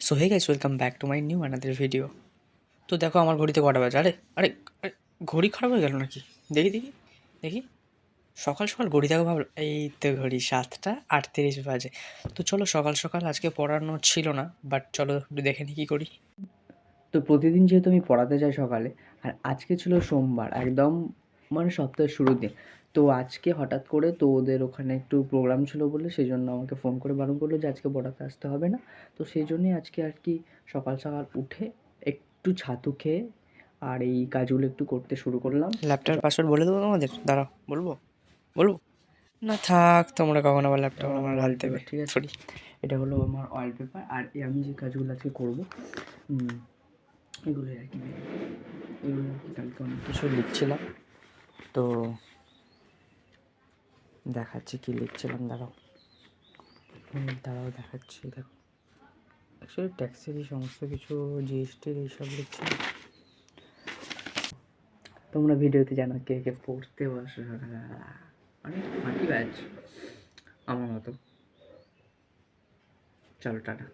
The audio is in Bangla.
So hey guys, welcome back to my new another video. তো দেখো আমার ঘড়িতে কটা বাজে। আরে আরে আরে, ঘড়ি খারাপ হয়ে গেল নাকি? দেখি দেখি দেখি। সকাল সকাল ঘড়ি দেখো, ভাবলো এই তো ঘড়ি 7:38 বাজে। তো চলো, সকাল সকাল আজকে পড়ানো ছিল না, বাট চলো একটু দেখে নিই কী করি। তো প্রতিদিন যেহেতু আমি পড়াতে যাই সকালে, আর আজকে ছিল সোমবার, একদম মানে সপ্তাহের শুরুর দিন। তো আজকে হঠাৎ করে তো ওদের ওখানে একটু প্রোগ্রাম ছিল বলে সেই জন্য আমাকে ফোন করে বারণ করলো যে আজকে পড়াতে আসতে হবে না। তো সেই জন্যই আজকে আর কি সকাল সকাল উঠে একটু ছাতু খেয়ে আর এই কাজগুলো একটু করতে শুরু করলাম। ল্যাপটপের পাসওয়ার্ড বলে দেবো তোমাদের? দাঁড়াও, বলবো বলবো না, থাক, তোমরা কখন আবার ল্যাপটপ আমার হাত দেবে? ঠিক আছে, সরি। এটা হলো আমার অয়েল পেপার, আর আমি যে কাজগুলো আজকে করবো এগুলো আর কি কালকে অনেক কিছু লিখছিলাম। তো দেখাচ্ছি কী লিখছিলাম, দাঁড়াও দেখাচ্ছি। দেখো, অ্যাকচুয়ালি ট্যাক্সের এই সমস্ত কিছু, জিএসটির এইসব লিখছিলাম। তোমরা ভিডিওতে জানো কে কে পড়তে বসো সকালবেলা, অনেক ফাঁকি ব্যাচ আমার মতো। চলো টাটা।